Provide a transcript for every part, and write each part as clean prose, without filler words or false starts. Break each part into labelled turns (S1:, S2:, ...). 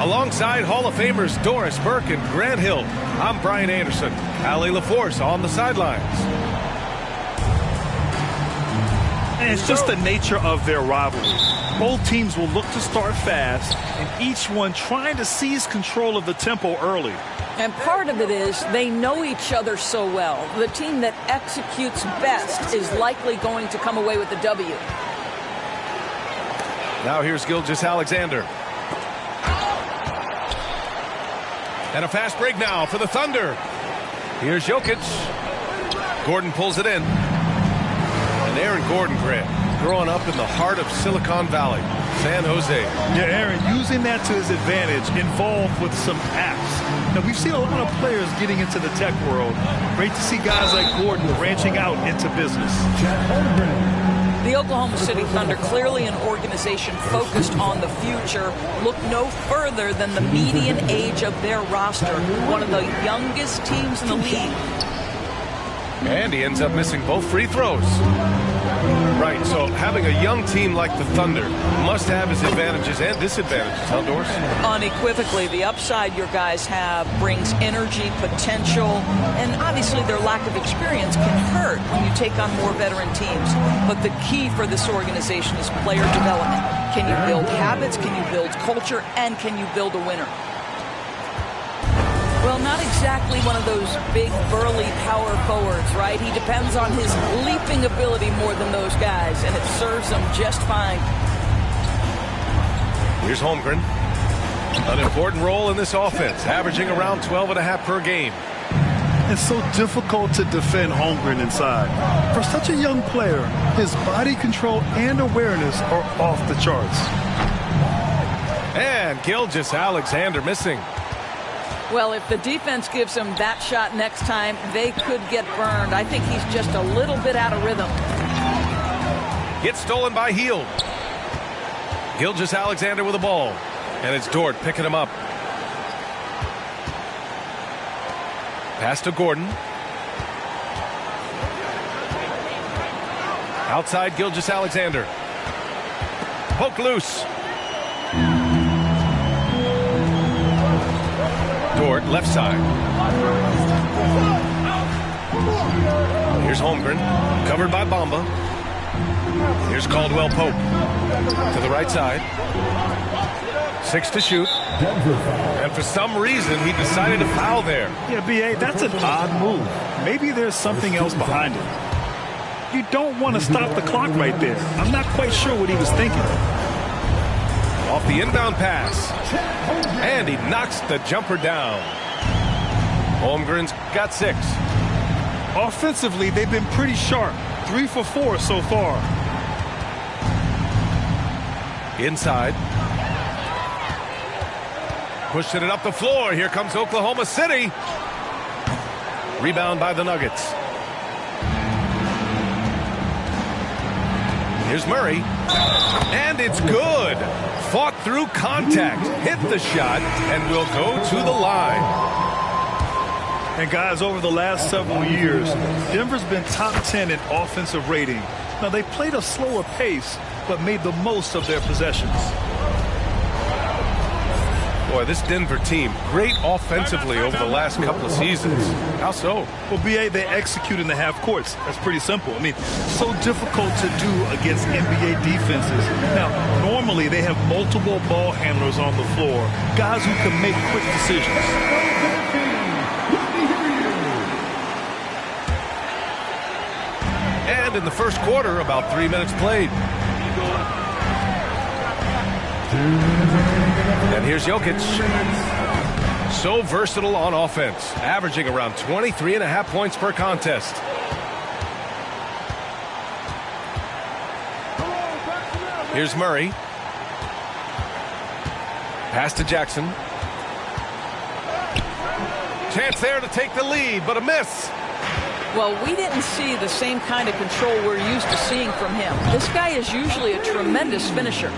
S1: Alongside Hall of Famers Doris Burke and Grant Hill, I'm Brian Anderson. Allie LaForce on the sidelines.
S2: And it's just the nature of their rivalry. Both teams will look to start fast, and each one trying to seize control of the tempo early.
S3: And part of it is they know each other so well. The team that executes best is likely going to come away with the W.
S1: Now here's Gilgeous-Alexander. And a fast break now for the Thunder. Here's Jokic. Gordon pulls it in. And Aaron Gordon, Grant, growing up in the heart of Silicon Valley, San Jose.
S2: Yeah, Aaron, using that to his advantage, involved with some apps. Now, we've seen a lot of players getting into the tech world. Great to see guys like Gordon branching out into business.
S3: The Oklahoma City Thunder, clearly an organization focused on the future, look no further than the median age of their roster, one of the youngest teams in the league.
S1: And he ends up missing both free throws. Right, so having a young team like the Thunder must have its advantages and disadvantages, huh, Doris?
S3: Unequivocally, the upside your guys have brings energy, potential, and obviously their lack of experience can hurt when you take on more veteran teams. But the key for this organization is player development. Can you build habits, can you build culture, and can you build a winner? Well, not exactly one of those big, burly power forwards, right? He depends on his leaping ability more than those guys, and it serves him just fine.
S1: Here's Holmgren. An important role in this offense, averaging around 12.5 per game.
S2: It's so difficult to defend Holmgren inside. For such a young player, his body control and awareness are off the charts.
S1: And Gilgeous-Alexander missing.
S3: Well, if the defense gives him that shot next time, they could get burned. I think he's just a little bit out of rhythm.
S1: Gets stolen by Hield. Gilgeous-Alexander with the ball. And it's Dort picking him up. Pass to Gordon. Outside Gilgeous-Alexander. Poke loose. Dort, left side. Here's Holmgren, covered by Bamba. Here's Caldwell Pope to the right side. 6 to shoot. And for some reason, he decided to foul there.
S2: Yeah, B.A., that's an odd move. Maybe there's something else behind it. You don't want to stop the clock right there. I'm not quite sure what he was thinking.
S1: Off the inbound pass. And he knocks the jumper down. Holmgren's got 6.
S2: Offensively, they've been pretty sharp. 3 for 4 so far.
S1: Inside. Pushing it up the floor. Here comes Oklahoma City. Rebound by the Nuggets. Here's Murray. And it's good. Fought through contact. Hit the shot and will go to the line.
S2: And guys, over the last several years, Denver's been top 10 in offensive rating. Now, they played a slower pace, but made the most of their possessions.
S1: Boy, this Denver team, great offensively over the last couple of seasons. How so?
S2: Well, B.A., they execute in the half courts. That's pretty simple. I mean, so difficult to do against NBA defenses. Now, normally they have multiple ball handlers on the floor, guys who can make quick decisions.
S1: And in the first quarter, about 3 minutes played. And here's Jokic. So versatile on offense, averaging around 23.5 points per contest. Here's Murray. Pass to Jackson. Chance there to take the lead, but a miss.
S3: Well, we didn't see the same kind of control we're used to seeing from him. This guy is usually a tremendous finisher.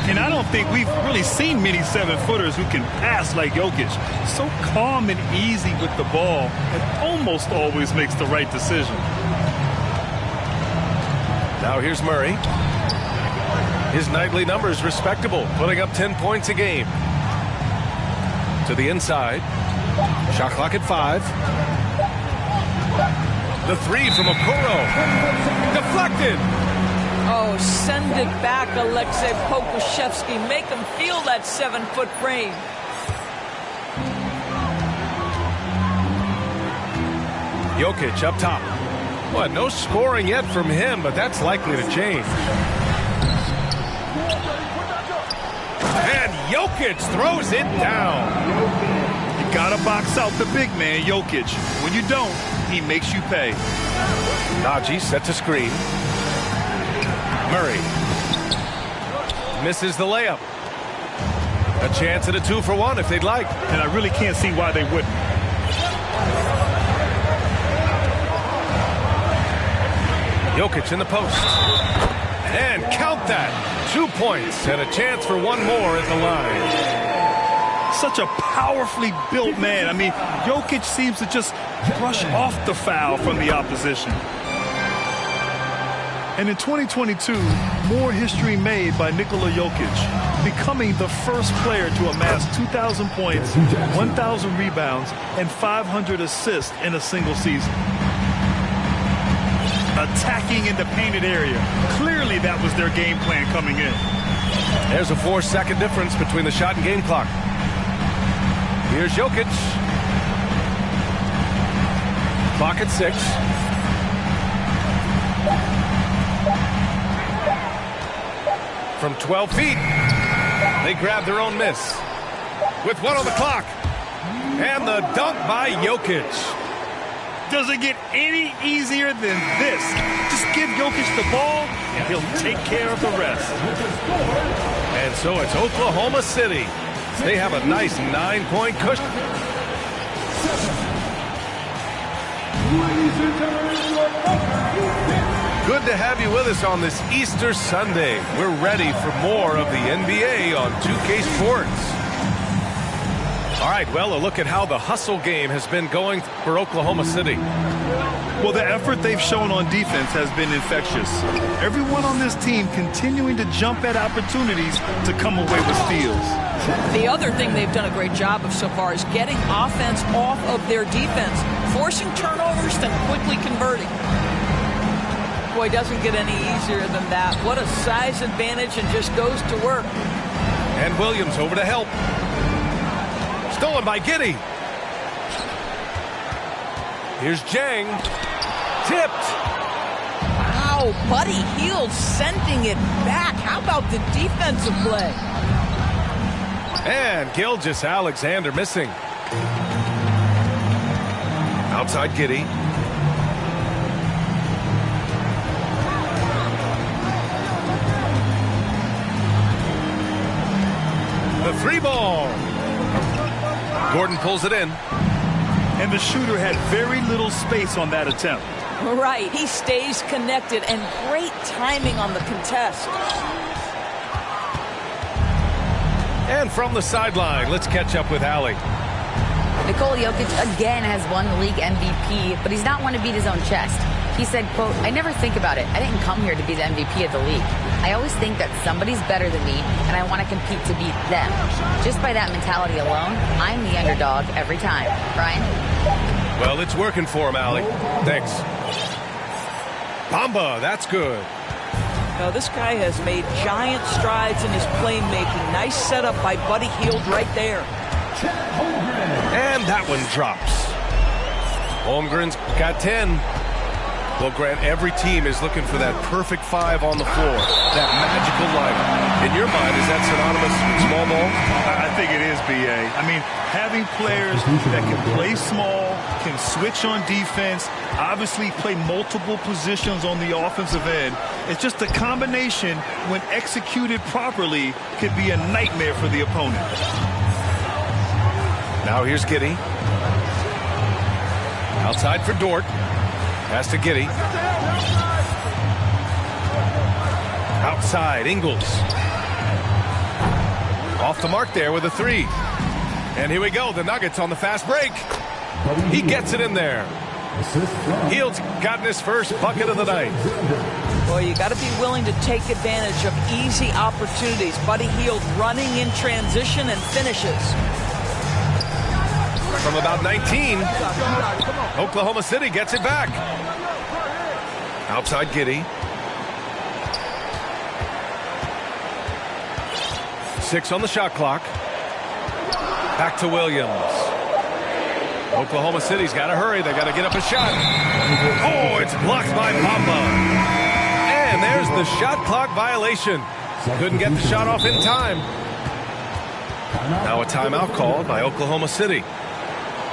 S2: And I don't think we've really seen many 7-footers who can pass like Jokic. So calm and easy with the ball and almost always makes the right decision.
S1: Now here's Murray. His nightly numbers respectable, putting up 10 points a game. To the inside. Shot clock at 5. The three from Okoro. Deflected.
S3: Oh, send it back, Alexei Pokusevski. Make him feel that 7-foot frame.
S1: Jokic up top. What? No scoring yet from him, but that's likely to change. And Jokic throws it down.
S2: You gotta box out the big man, Jokic. When you don't, he makes you pay.
S1: Najee set to screen. Murray misses the layup. A chance at a 2-for-1 if they'd like.
S2: And I really can't see why they wouldn't.
S1: Jokic in the post. And count that. 2 points and a chance for one more at the line.
S2: Such a powerfully built man. I mean, Jokic seems to just brush off the foul from the opposition. And in 2022, more history made by Nikola Jokic, becoming the first player to amass 2,000 points, 1,000 rebounds, and 500 assists in a single season. Attacking in the painted area. Clearly that was their game plan coming in.
S1: There's a 4-second difference between the shot and game clock. Here's Jokic. Clock at 6. From 12 feet, they grab their own miss. With 1 on the clock. And the dunk by Jokic.
S2: Doesn't get any easier than this. Just give Jokic the ball, and he'll take care of the rest.
S1: And so it's Oklahoma City. They have a nice 9-point cushion. Good to have you with us on this Easter Sunday. We're ready for more of the NBA on 2K Sports. All right, well, a look at how the hustle game has been going for Oklahoma City.
S2: Well, the effort they've shown on defense has been infectious. Everyone on this team continuing to jump at opportunities to come away with steals.
S3: The other thing they've done a great job of so far is getting offense off of their defense, forcing turnovers, then quickly converting. Boy, doesn't get any easier than that. What a size advantage, and just goes to work.
S1: And Williams over to help. Stolen by Giddey. Here's Jang. Tipped.
S3: Wow, Buddy Hield sending it back. How about the defensive play?
S1: And Gilgeous-Alexander missing. Outside Giddey. The 3-ball. Gordon pulls it in.
S2: And the shooter had very little space on that attempt.
S3: Right, he stays connected, and great timing on the contest.
S1: And from the sideline, let's catch up with Allie.
S4: Nikola Jokic again has won the league MVP, but he's not one to beat his own chest. He said, quote, "I never think about it. I didn't come here to be the MVP of the league. I always think that somebody's better than me, and I want to compete to beat them. Just by that mentality alone, I'm the underdog every time." Brian?
S1: Well, it's working for him, Allie. Thanks. Bamba, that's good.
S3: Now, this guy has made giant strides in his playmaking. Nice setup by Buddy Hield right there.
S1: And that one drops. Holmgren's got 10. Well, Grant, every team is looking for that perfect 5 on the floor, that magical lineup. In your mind, is that synonymous with small ball?
S2: I think it is, B.A. I mean, having players that can play small, can switch on defense, obviously play multiple positions on the offensive end. It's just a combination, when executed properly, could be a nightmare for the opponent.
S1: Now here's Giddey. Outside for Dort. Pass to Giddey. Outside, Ingles. Off the mark there with a 3. And here we go, the Nuggets on the fast break. He gets it in there. Hield's gotten his first bucket of the night.
S3: Boy, you got to be willing to take advantage of easy opportunities. Buddy Hield running in transition and finishes.
S1: from about 19. Oklahoma City gets it back. Outside Giddey. 6 on the shot clock. Back to Williams. Oklahoma City's got to hurry. They got to get up a shot. Oh, it's blocked by Bamba. And there's the shot clock violation. Couldn't get the shot off in time. Now a timeout called by Oklahoma City.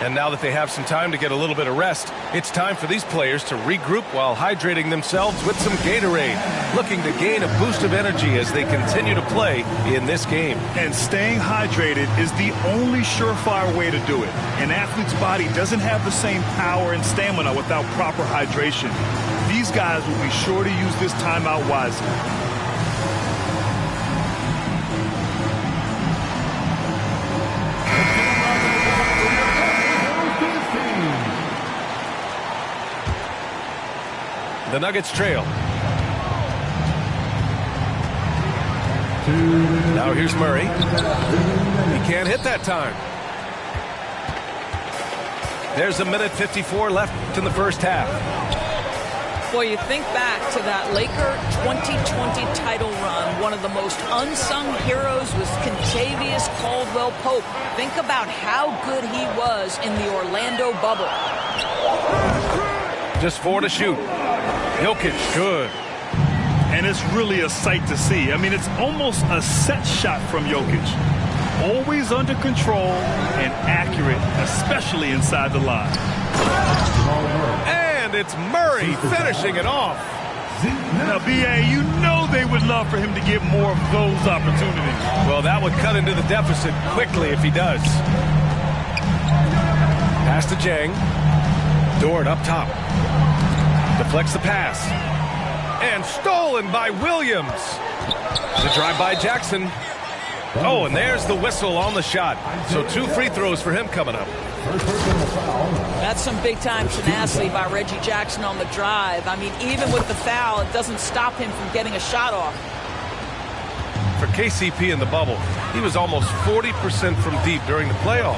S1: And now that they have some time to get a little bit of rest, it's time for these players to regroup while hydrating themselves with some Gatorade, looking to gain a boost of energy as they continue to play in this game.
S2: And staying hydrated is the only surefire way to do it. An athlete's body doesn't have the same power and stamina without proper hydration. These guys will be sure to use this timeout wisely.
S1: The Nuggets trail. Now here's Murray. He can't hit that time. There's a minute 54 left in the first half.
S3: Boy, you think back to that Laker 2020 title run. One of the most unsung heroes was Kentavious Caldwell-Pope. Think about how good he was in the Orlando bubble.
S1: Just 4 to shoot. Jokic, good.
S2: And it's really a sight to see. I mean, it's almost a set shot from Jokic. Always under control and accurate, especially inside the line.
S1: And it's Murray finishing it off.
S2: Now, B.A., you know they would love for him to get more of those opportunities.
S1: Well, that would cut into the deficit quickly if he does. Pass to Jang. Dort up top. Deflects the pass. And stolen by Williams. The drive by Jackson. Oh, and there's the whistle on the shot. So 2 free throws for him coming up.
S3: That's some big-time tenacity by Reggie Jackson on the drive. I mean, even with the foul, it doesn't stop him from getting a shot off.
S1: For KCP in the bubble, he was almost 40% from deep during the playoffs.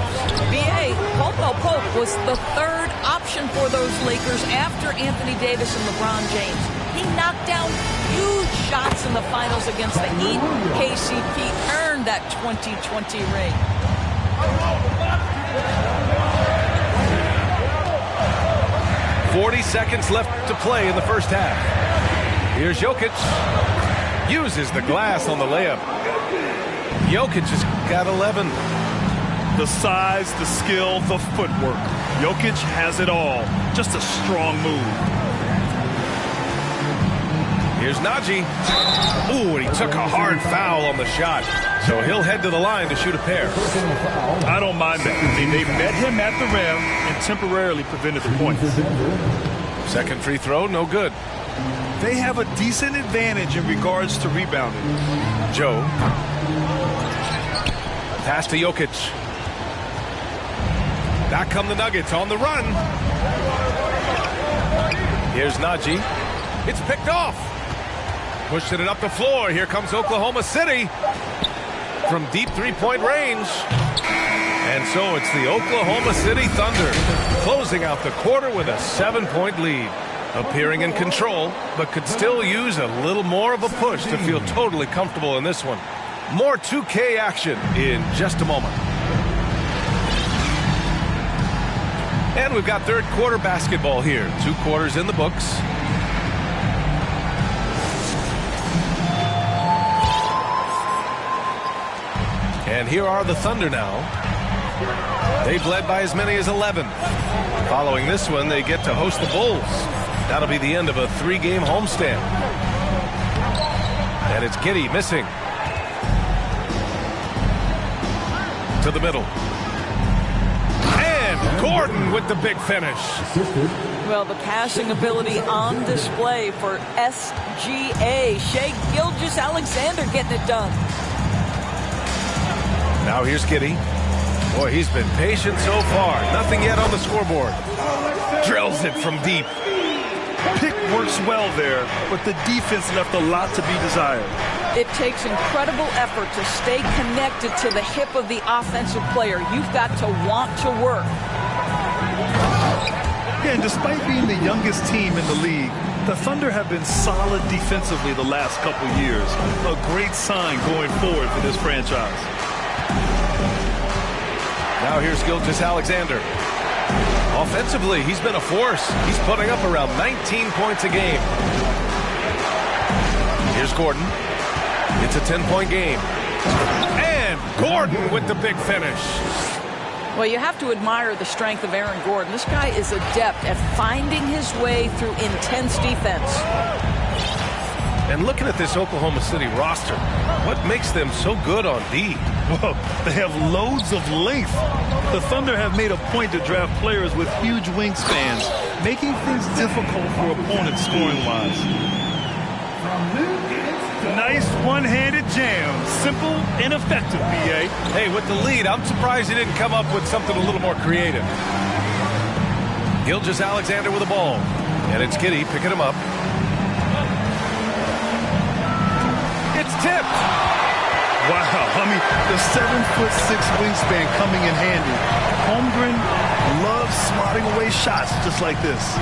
S3: B.A., Caldwell-Pope was the 3rd option for those Lakers after Anthony Davis and LeBron James. He knocked down huge shots in the finals against the Heat. KCP earned that 2020 ring.
S1: "40 seconds left to play in the first half. Here's Jokic. Uses the glass on the layup. Jokic has got 11.
S2: The size, the skill, the footwork. Jokic has it all. Just a strong move.
S1: Here's Najee. Ooh, and he took a hard foul on the shot. So he'll head to the line to shoot a pair.
S2: I don't mind that. I mean, they met him at the rim and temporarily prevented the points.
S1: Second free throw, no good.
S2: They have a decent advantage in regards to rebounding.
S1: Joe. Pass to Jokic. Back come the Nuggets on the run. Here's Najee. It's picked off. Pushing it up the floor. Here comes Oklahoma City from deep three-point range. And so it's the Oklahoma City Thunder closing out the quarter with a 7-point lead. Appearing in control, but could still use a little more of a push to feel totally comfortable in this one. More 2K action in just a moment. And we've got third quarter basketball here. 2 quarters in the books. And here are the Thunder now. They've led by as many as 11. Following this one, they get to host the Bulls. That'll be the end of a 3-game homestand. And it's Giddey missing. To the middle. And Gordon with the big finish.
S3: Well, the passing ability on display for SGA. Shai Gilgeous-Alexander getting it done.
S1: Now here's Giddey. Boy, he's been patient so far. Nothing yet on the scoreboard. Drills it from deep.
S2: Pick works well there, but the defense left a lot to be desired.
S3: It takes incredible effort to stay connected to the hip of the offensive player. You've got to want to work.
S2: Yeah, and despite being the youngest team in the league, the Thunder have been solid defensively the last couple years. A great sign going forward for this franchise.
S1: Now here's Gilgeous-Alexander. Offensively, he's been a force. He's putting up around 19 points a game. Here's Gordon. It's a 10-point game. And Gordon with the big finish.
S3: Well, you have to admire the strength of Aaron Gordon. This guy is adept at finding his way through intense defense.
S1: And looking at this Oklahoma City roster, what makes them so good on D?
S2: Well, they have loads of length. The Thunder have made a point to draft players with huge wingspans, making things difficult for opponents scoring-wise. Nice one-handed jam. Simple and effective, B.A.
S1: Hey, with the lead, I'm surprised he didn't come up with something a little more creative. Gilgeous-Alexander with the ball. And it's Giddey picking him up. It's tipped.
S2: Wow, I mean, the 7'6" wingspan coming in handy. Holmgren loves swatting away shots just like this.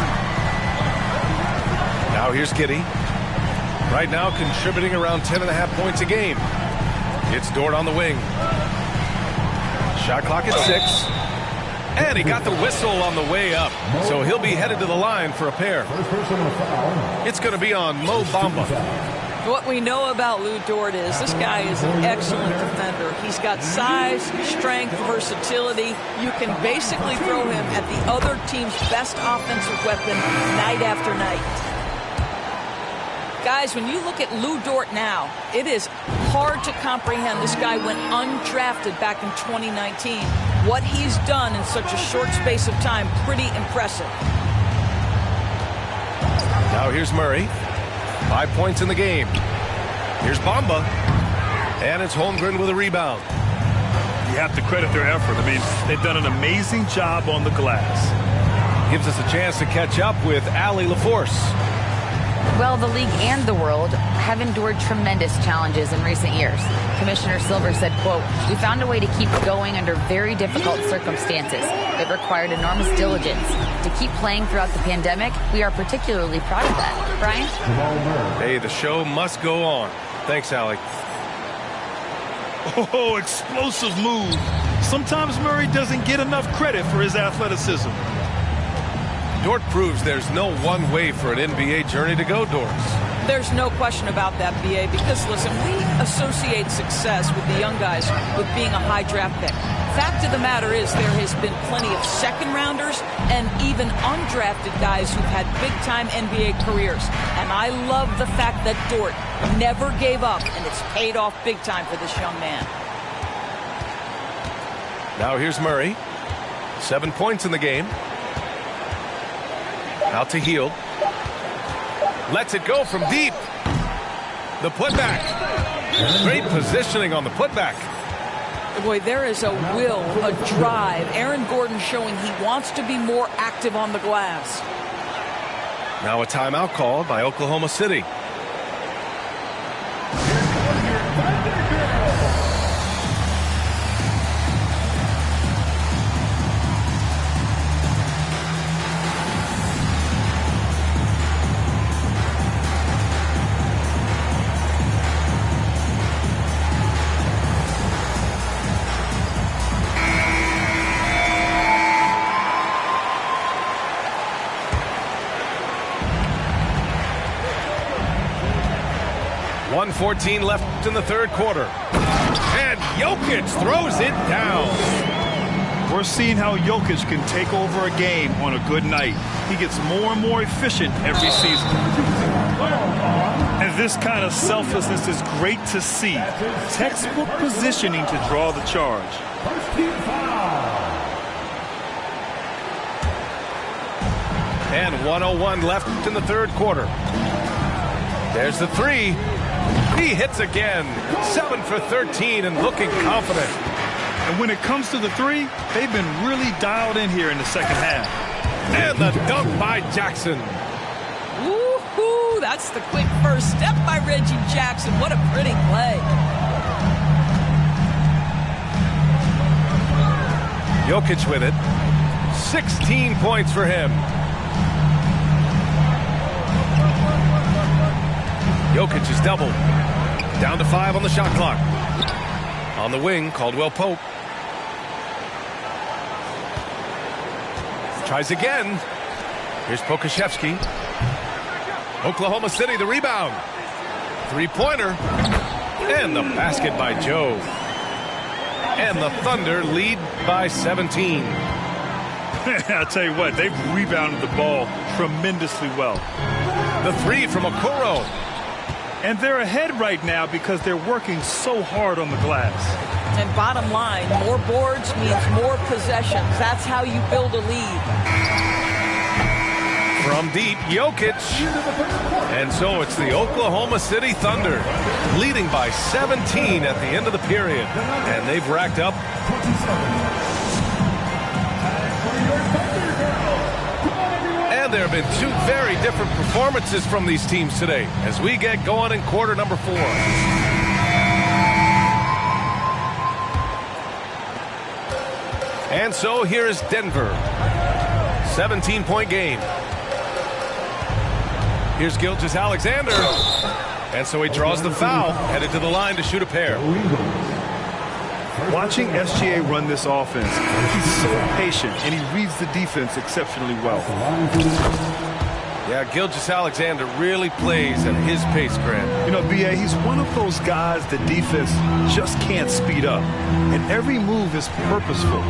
S1: Now here's Giddey. Right now contributing around 10.5 points a game. It's Dort on the wing. Shot clock at 6. And he got the whistle on the way up. So he'll be headed to the line for a pair. It's going to be on Mo Bamba.
S3: What we know about Lou Dort is this guy is an excellent defender. He's got size, strength, versatility. You can basically throw him at the other team's best offensive weapon night after night. Guys, when you look at Lou Dort now, it is hard to comprehend. This guy went undrafted back in 2019. What he's done in such a short space of time, pretty impressive.
S1: Now here's Murray. 5 points in the game. Here's Bamba. And it's Holmgren with a rebound.
S2: You have to credit their effort. I mean, they've done an amazing job on the glass.
S1: Gives us a chance to catch up with Allie LaForce.
S4: Well, the league and the world have endured tremendous challenges in recent years. Commissioner Silver said, quote, "We found a way to keep going under very difficult circumstances. It required enormous diligence. To keep playing throughout the pandemic, we are particularly proud of that." Brian?
S1: Hey, the show must go on. Thanks, Allie.
S2: Oh, explosive move. Sometimes Murray doesn't get enough credit for his athleticism.
S1: Dort proves there's no one way for an NBA journey to go, Dorts.
S3: There's no question about that, B.A., because, listen, we associate success with the young guys with being a high draft pick. Fact of the matter is there has been plenty of second-rounders and even undrafted guys who've had big-time NBA careers. And I love the fact that Dort never gave up, and it's paid off big time for this young man.
S1: Now here's Murray. 7 points in the game. Out to Hield. Lets it go from deep. The putback. Great positioning on the putback.
S3: Boy, there is a will, a drive. Aaron Gordon showing he wants to be more active on the glass.
S1: Now a timeout called by Oklahoma City. .114 left in the third quarter. And Jokic throws it down.
S2: We're seeing how Jokic can take over a game on a good night. He gets more and more efficient every season. And this kind of selflessness is great to see. Textbook positioning to draw the charge.
S1: And 1:01 left in the third quarter. There's the three. He hits again. 7 for 13 and looking confident.
S2: And when it comes to the three, they've been really dialed in here in the second half.
S1: And the dunk by Jackson.
S3: Woo-hoo! That's the quick first step by Reggie Jackson. What a pretty play.
S1: Jokic with it. 16 points for him. Jokic is doubled. Down to 5 on the shot clock. On the wing, Caldwell Pope. Tries again. Here's Pokashevsky. Oklahoma City, the rebound. Three-pointer. And the basket by Joe. And the Thunder lead by 17.
S2: I'll tell you what, they've rebounded the ball tremendously well.
S1: The three from Okoro.
S2: And they're ahead right now because they're working so hard on the glass.
S3: And bottom line, more boards means more possessions. That's how you build a lead.
S1: From deep, Jokic. And so it's the Oklahoma City Thunder leading by 17 at the end of the period. And they've racked up. And there have been two very different performances from these teams today as we get going in quarter number 4. And so here is Denver. 17-point game. Here's Gilgeous-Alexander. And so he draws the foul, headed to the line to shoot a pair.
S2: Watching SGA run this offense, he's so patient, and he reads the defense exceptionally well.
S1: Yeah, Gilgeous-Alexander really plays at his pace, Grant.
S2: You know, B.A., he's one of those guys the defense just can't speed up. And every move is purposeful.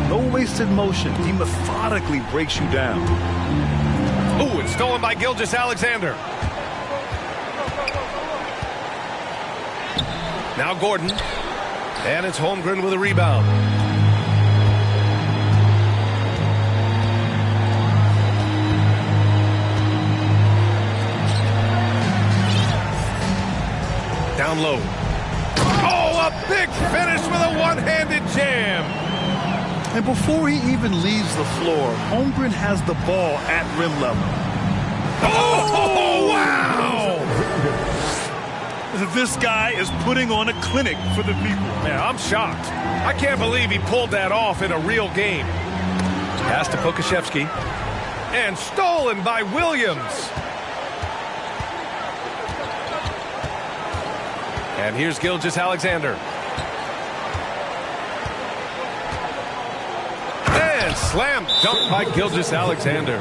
S2: No wasted motion. He methodically breaks you down.
S1: Ooh, it's stolen by Gilgeous-Alexander. Now Gordon. And it's Holmgren with a rebound. Down low. Oh, a big finish with a one-handed jam.
S2: And before he even leaves the floor, Holmgren has the ball at rim level.
S1: Oh, wow!
S2: This guy is putting on a clinic for the people.
S1: Man, I'm shocked. I can't believe he pulled that off in a real game. Pass to Pokashevsky. And stolen by Williams. And here's Gilgeous-Alexander. And slam dunk by Gilgeous-Alexander.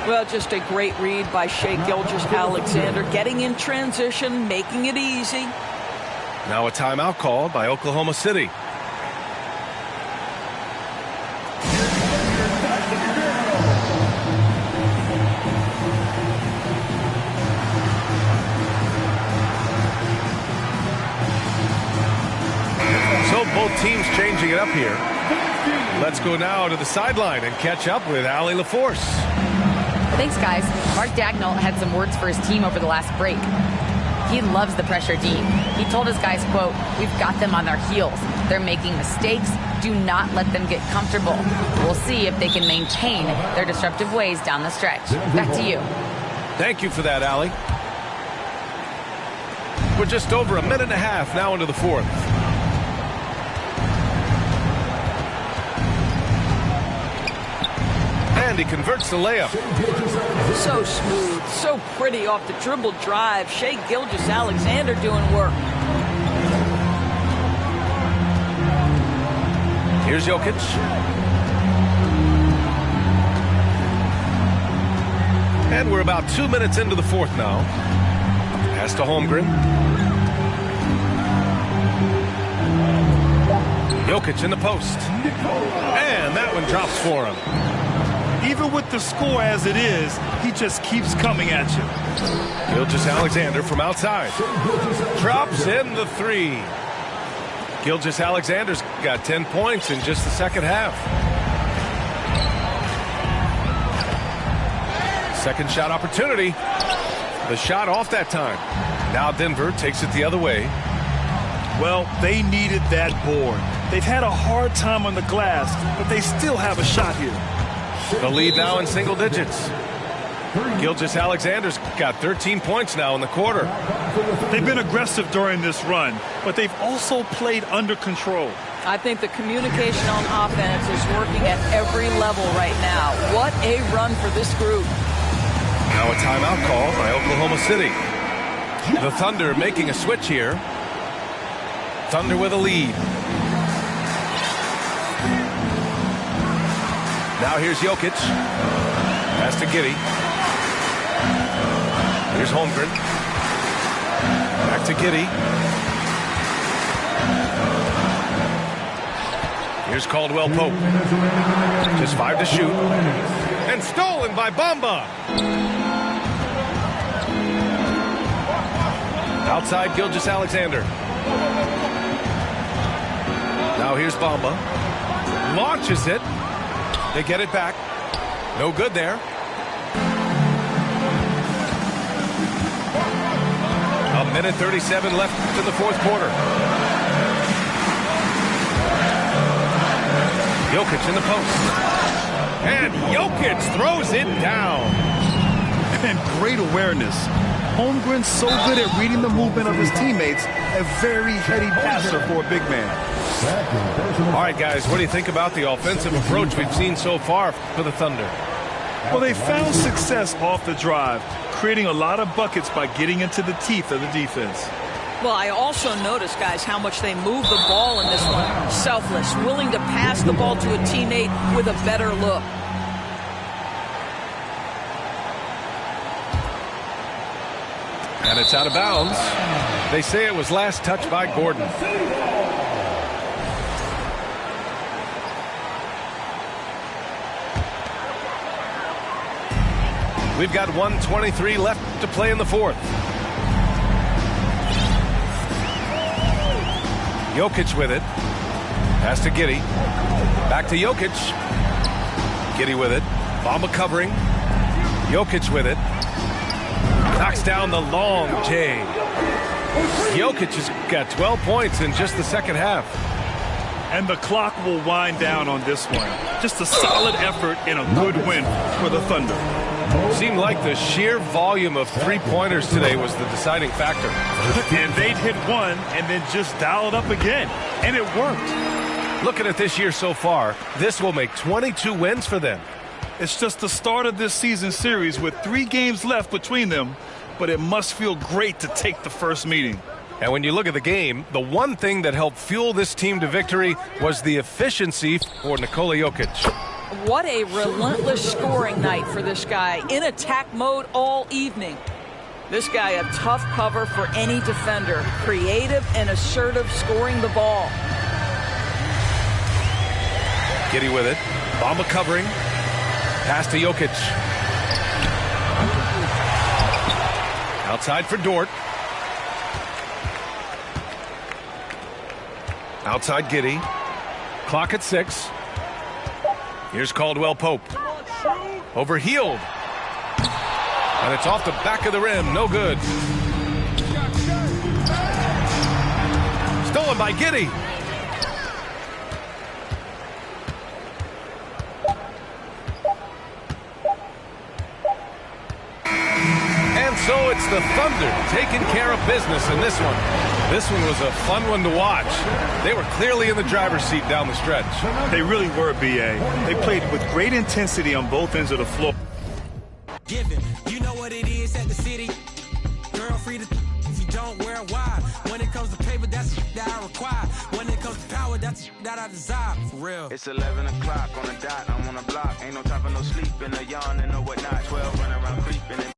S3: Well, just a great read by Shai Gilgeous-Alexander, getting in transition, making it easy.
S1: Now a timeout called by Oklahoma City. So both teams changing it up here. Let's go now to the sideline and catch up with Allie LaForce.
S4: Thanks, guys. Mark Dagnall had some words for his team over the last break. He loves the pressure D. He told his guys, quote, "We've got them on their heels. They're making mistakes. Do not let them get comfortable. We'll see if they can maintain their disruptive ways down the stretch." Back to you.
S1: Thank you for that, Allie. We're just over a minute and a half now into the fourth. And he converts the layup.
S3: So smooth, so pretty off the dribble drive. Shai Gilgeous-Alexander doing work.
S1: Here's Jokic. And we're about 2 minutes into the fourth now. Pass to Holmgren. Jokic in the post. And that one drops for him.
S2: Even with the score as it is, he just keeps coming at you.
S1: Gilgeous-Alexander from outside. Drops in the three. Gilgeous-Alexander's got 10 points in just the second half. Second shot opportunity. The shot off that time. Now Denver takes it the other way.
S2: Well, they needed that board. They've had a hard time on the glass, but they still have a shot here.
S1: The lead now in single digits. Gilgeous-Alexander's got 13 points now in the quarter.
S2: They've been aggressive during this run, but they've also played under control.
S3: I think the communication on offense is working at every level right now. What a run for this group.
S1: Now a timeout call by Oklahoma City. The Thunder making a switch here. Thunder with a lead. Now here's Jokic. Pass to Giddey. Here's Holmgren. Back to Giddey. Here's Caldwell Pope. Just 5 to shoot. And stolen by Bamba. Outside Gilgeous-Alexander. Now here's Bamba. Launches it. They get it back. No good there. A minute 37 left in the fourth quarter. Jokic in the post. And Jokic throws it down.
S2: And great awareness. Holmgren's so good at reading the movement of his teammates. A very heady passer for a big man.
S1: All right, guys, what do you think about the offensive approach we've seen so far for the Thunder?
S2: Well, they found success off the drive, creating a lot of buckets by getting into the teeth of the defense.
S3: Well, I also noticed, guys, how much they move the ball in this one. Selfless, willing to pass the ball to a teammate with a better look.
S1: And it's out of bounds. They say it was last touched by Gordon. We've got 1:23 left to play in the fourth. Jokic with it. Pass to Giddey. Back to Jokic. Giddey with it. Bamba covering. Jokic with it. Knocks down the long J. Jokic has got 12 points in just the second half.
S2: And the clock will wind down on this one. Just a solid effort and a good win for the Thunder.
S1: Seemed like the sheer volume of three-pointers today was the deciding factor.
S2: And they'd hit one and then just dial it up again. And it worked.
S1: Looking at this year so far, this will make 22 wins for them.
S2: It's just the start of this season series with 3 games left between them, but it must feel great to take the first meeting.
S1: And when you look at the game, the one thing that helped fuel this team to victory was the efficiency for Nikola Jokic.
S3: What a relentless scoring night for this guy. In attack mode all evening. This guy a tough cover for any defender. Creative and assertive scoring the ball.
S1: Giddey with it. Bamba covering. Pass to Jokic. Outside for Dort. Outside Giddey. Clock at 6. Here's Caldwell Pope. Overhealed. And it's off the back of the rim. No good. Stolen by Giddey. And so it's the Thunder taking care of business in this one. This one was a fun one to watch. They were clearly in the driver's seat down the stretch.
S2: They really were, B.A. They played with great intensity on both ends of the floor.
S5: Giving, you know what it is at the city. Girl, free to if you don't wear a wide. When it comes to paper, that's that I require. When it comes to power, that's that I desire. For real.
S6: It's 11 o'clock on the dot. I'm on the block. Ain't no time for no sleep. And no yawn and no whatnot. 12 running around creeping.